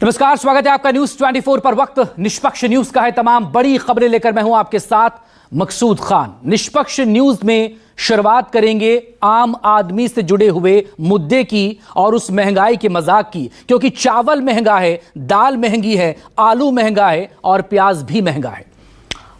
नमस्कार, स्वागत है आपका न्यूज 24 पर। वक्त निष्पक्ष न्यूज का है। तमाम बड़ी खबरें लेकर मैं हूं आपके साथ मकसूद खान। निष्पक्ष न्यूज में शुरुआत करेंगे आम आदमी से जुड़े हुए मुद्दे की और उस महंगाई के मजाक की, क्योंकि चावल महंगा है, दाल महंगी है, आलू महंगा है और प्याज भी महंगा है।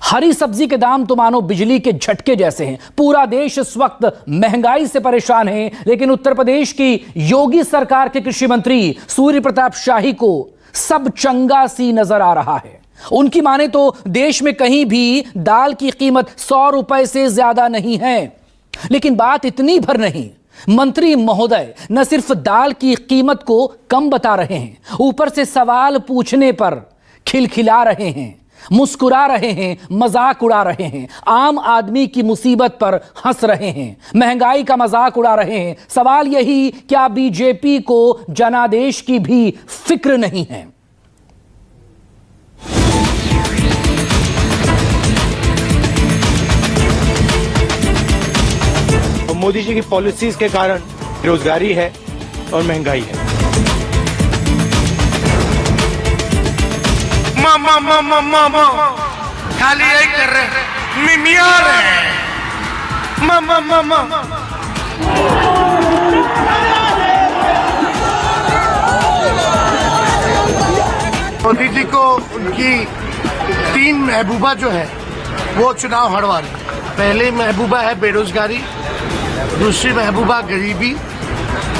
हरी सब्जी के दाम तो मानो बिजली के झटके जैसे हैं। पूरा देश इस वक्त महंगाई से परेशान है, लेकिन उत्तर प्रदेश की योगी सरकार के कृषि मंत्री सूर्य प्रताप शाही को सब चंगा सी नजर आ रहा है। उनकी माने तो देश में कहीं भी दाल की कीमत 100 रुपए से ज्यादा नहीं है। लेकिन बात इतनी भर नहीं, मंत्री महोदय न सिर्फ दाल की कीमत को कम बता रहे हैं, ऊपर से सवाल पूछने पर खिलखिला रहे हैं, मुस्कुरा रहे हैं, मजाक उड़ा रहे हैं, आम आदमी की मुसीबत पर हंस रहे हैं, महंगाई का मजाक उड़ा रहे हैं। सवाल यही, क्या बीजेपी को जनादेश की भी फिक्र नहीं है? मोदी जी की पॉलिसीज के कारण बेरोजगारी है और महंगाई है। मामा खाली यही कर रहे मिमिया रहे मामा मोदी जी को उनकी 3 महबूबा जो है वो चुनाव हरवा रही। पहली महबूबा है बेरोजगारी, दूसरी महबूबा गरीबी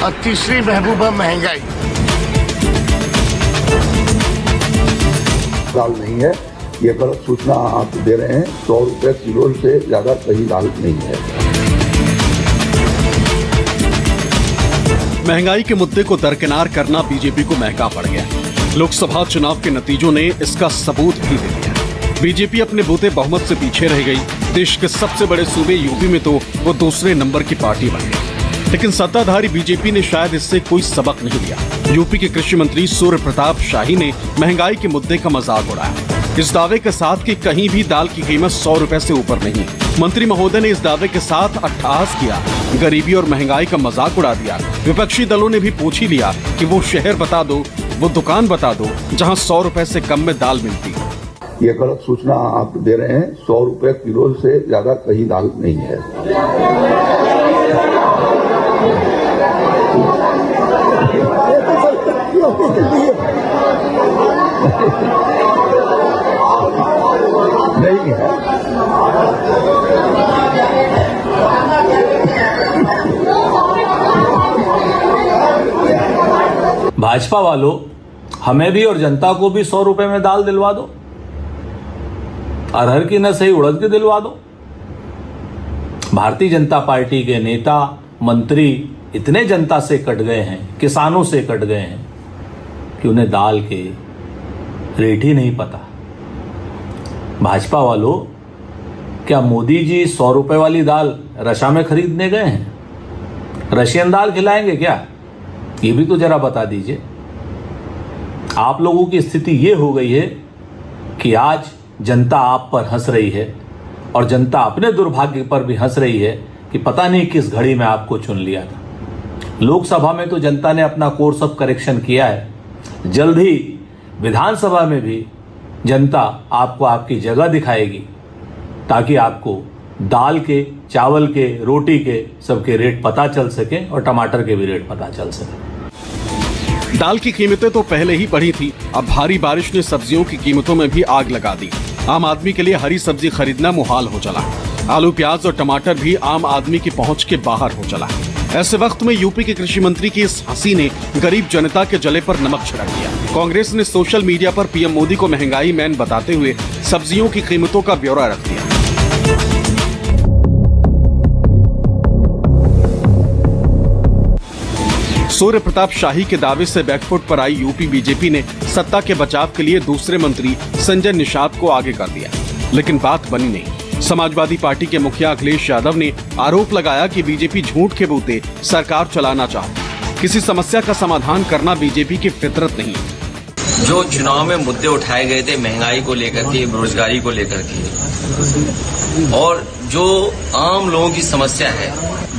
और तीसरी महबूबा महंगाई। दाल नहीं है, ये गलत सूचना आप दे रहे हैं। 100 रुपए किलो से ज्यादा कहीं दाल नहीं है। महंगाई के मुद्दे को दरकिनार करना बीजेपी को महंगा पड़ गया। लोकसभा चुनाव के नतीजों ने इसका सबूत भी दे दिया। बीजेपी अपने बूते बहुमत से पीछे रह गई। देश के सबसे बड़े सूबे यूपी में तो वो दूसरे नंबर की पार्टी बन गई। लेकिन सत्ताधारी बीजेपी ने शायद इससे कोई सबक नहीं लिया। यूपी के कृषि मंत्री सूर्य प्रताप शाही ने महंगाई के मुद्दे का मजाक उड़ाया, इस दावे के साथ कि कहीं भी दाल की कीमत 100 रुपए से ऊपर नहीं। मंत्री महोदय ने इस दावे के साथ अट्टहास किया, गरीबी और महंगाई का मजाक उड़ा दिया। विपक्षी दलों ने भी पूछ ही लिया कि वो शहर बता दो, वो दुकान बता दो जहाँ 100 रुपए से कम में दाल मिलती। ये गलत सूचना आप दे रहे हैं। 100 रुपए किलो से ज्यादा कहीं दाल नहीं है। नहीं है। भाजपा वालों, हमें भी और जनता को भी 100 रुपए में दाल दिलवा दो। अरहर की न सही उड़द की दिलवा दो। भारतीय जनता पार्टी के नेता मंत्री इतने जनता से कट गए हैं, किसानों से कट गए हैं कि उन्हें दाल के रेट ही नहीं पता। भाजपा वालों, क्या मोदी जी 100 रुपए वाली दाल रशिया में खरीदने गए हैं? रशियन दाल खिलाएंगे क्या? ये भी तो जरा बता दीजिए। आप लोगों की स्थिति ये हो गई है कि आज जनता आप पर हंस रही है और जनता अपने दुर्भाग्य पर भी हंस रही है कि पता नहीं किस घड़ी में आपको चुन लिया था। लोकसभा में तो जनता ने अपना कोर्स ऑफ करेक्शन किया है। जल्द ही विधानसभा में भी जनता आपको आपकी जगह दिखाएगी, ताकि आपको दाल के, चावल के, रोटी के सबके रेट पता चल सके और टमाटर के भी रेट पता चल सके। दाल की कीमतें तो पहले ही बढ़ी थी, अब भारी बारिश ने सब्जियों की कीमतों में भी आग लगा दी। आम आदमी के लिए हरी सब्जी खरीदना मुहाल हो चला। आलू, प्याज और टमाटर भी आम आदमी की पहुंच के बाहर हो चला। ऐसे वक्त में यूपी के कृषि मंत्री की इस हंसी ने गरीब जनता के जले पर नमक छिड़क दिया। कांग्रेस ने सोशल मीडिया पर पीएम मोदी को महंगाई मैन बताते हुए सब्जियों की कीमतों का ब्यौरा रख दिया। सूर्य प्रताप शाही के दावे से बैकफुट पर आई यूपी बीजेपी ने सत्ता के बचाव के लिए दूसरे मंत्री संजय निषाद को आगे कर दिया, लेकिन बात बनी नहीं। समाजवादी पार्टी के मुखिया अखिलेश यादव ने आरोप लगाया कि बीजेपी झूठ के बूते सरकार चलाना चाहती। किसी समस्या का समाधान करना बीजेपी की फितरत नहीं। जो चुनाव में मुद्दे उठाए गए थे महंगाई को लेकर के, बेरोजगारी को लेकर के, और जो आम लोगों की समस्या है,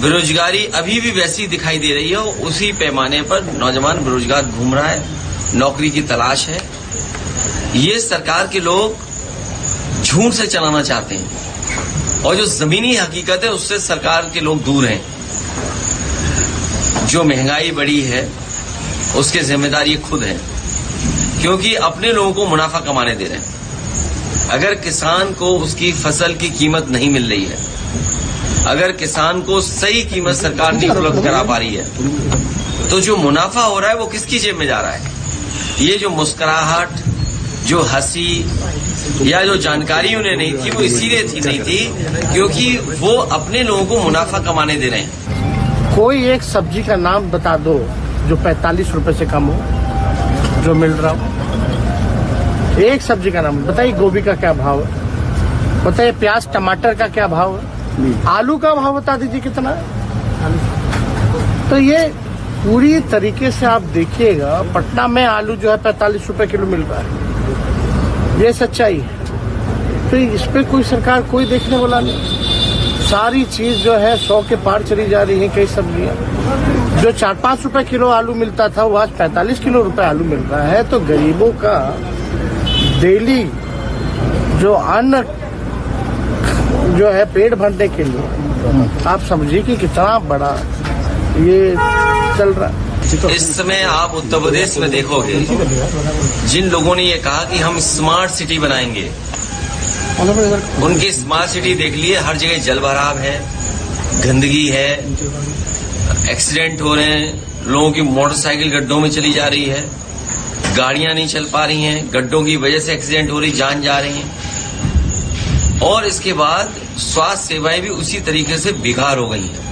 बेरोजगारी अभी भी वैसी दिखाई दे रही है। उसी पैमाने पर नौजवान बेरोजगार घूम रहा है नौकरी की तलाश है। ये सरकार के लोग झूठ से चलाना चाहते हैं और जो जमीनी हकीकत है उससे सरकार के लोग दूर हैं। जो महंगाई बढ़ी है उसके जिम्मेदार ये खुद है, क्योंकि अपने लोगों को मुनाफा कमाने दे रहे हैं। अगर किसान को उसकी फसल की कीमत नहीं मिल रही है, अगर किसान को सही कीमत सरकार नहीं उपलब्ध करा पा रही है, तो जो मुनाफा हो रहा है वो किसकी जेब में जा रहा है? ये जो मुस्कुराहट, जो हंसी या जो जानकारी उन्हें नहीं थी, वो इसीलिए नहीं थी क्योंकि वो अपने लोगों को मुनाफा कमाने दे रहे हैं। कोई एक सब्जी का नाम बता दो जो 45 रुपए से कम हो जो मिल रहा हो। एक सब्जी का नाम बताइए। गोभी का क्या भाव है बताइए, प्याज टमाटर का क्या भाव है, आलू का भाव बता दीजिए कितना। तो ये पूरी तरीके से आप देखिएगा, पटना में आलू जो है 45 रुपए किलो मिल रहा है, ये सच्चाई है। तो इस पे कोई सरकार कोई देखने वाला नहीं। सारी चीज जो है 100 के पार चली जा रही है। कई सब्जियां जो 4-5 रुपए किलो आलू मिलता था वो आज 45 किलो रुपए आलू मिल रहा है। तो गरीबों का डेली जो अन्न जो है पेट भरने के लिए आप समझिए कि कितना बड़ा ये चल रहा है। इस समय आप उत्तर प्रदेश में देखोगे, जिन लोगों ने ये कहा कि हम स्मार्ट सिटी बनाएंगे, उनकी स्मार्ट सिटी देख लिए हर जगह जल भराव है, गंदगी है, एक्सीडेंट हो रहे हैं, लोगों की मोटरसाइकिल गड्ढों में चली जा रही है, गाड़ियां नहीं चल पा रही हैं, गड्ढों की वजह से एक्सीडेंट हो रही, जान जा रही हैं, और इसके बाद स्वास्थ्य सेवाएं भी उसी तरीके से बेकार हो गई हैं।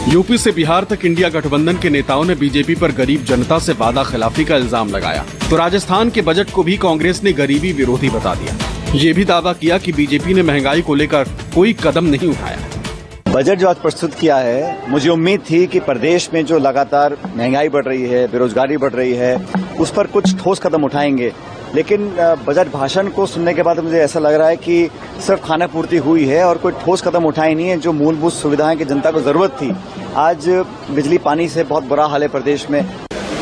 यूपी से बिहार तक इंडिया गठबंधन के नेताओं ने बीजेपी पर गरीब जनता से वादा खिलाफी का इल्जाम लगाया, तो राजस्थान के बजट को भी कांग्रेस ने गरीबी विरोधी बता दिया। ये भी दावा किया कि बीजेपी ने महंगाई को लेकर कोई कदम नहीं उठाया। बजट जो आज प्रस्तुत किया है, मुझे उम्मीद थी कि प्रदेश में जो लगातार महंगाई बढ़ रही है, बेरोजगारी बढ़ रही है, उस पर कुछ ठोस कदम उठाएंगे। लेकिन बजट भाषण को सुनने के बाद मुझे ऐसा लग रहा है कि सिर्फ खाना पूर्ति हुई है और कोई ठोस कदम उठाए नहीं है। जो मूलभूत सुविधाएं की जनता को जरूरत थी, आज बिजली पानी से बहुत बुरा हाल है प्रदेश में।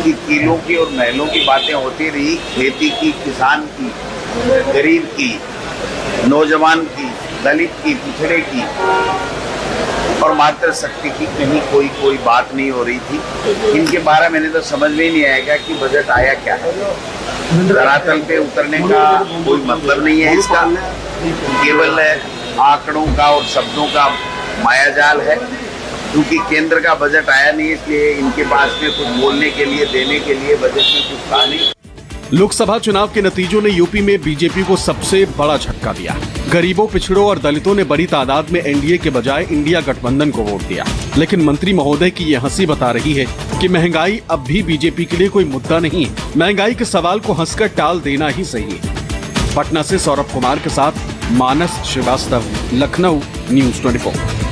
किलों की और महलों की बातें होती रही, खेती की, किसान की, गरीब की, नौजवान की, दलित की, पिछड़े की और मातृशक्ति की कहीं कोई बात नहीं हो रही थी। इनके 12 महीने तो समझ में ही नहीं आएगा कि बजट आया क्या है। धरातल पे उतरने का कोई मतलब नहीं है इसका, केवल आंकड़ों का और शब्दों का मायाजाल है। क्योंकि केंद्र का बजट आया नहीं, इसलिए इनके पास में कुछ बोलने के लिए, देने के लिए बजट में कुछ था नहीं। लोकसभा चुनाव के नतीजों ने यूपी में बीजेपी को सबसे बड़ा झटका दिया। गरीबों, पिछड़ों और दलितों ने बड़ी तादाद में एनडीए के बजाय इंडिया गठबंधन को वोट दिया। लेकिन मंत्री महोदय की ये हंसी बता रही है कि महंगाई अब भी बीजेपी के लिए कोई मुद्दा नहीं। महंगाई के सवाल को हंसकर टाल देना ही सही है। पटना से सौरभ कुमार के साथ मानस श्रीवास्तव, लखनऊ, न्यूज़ 24।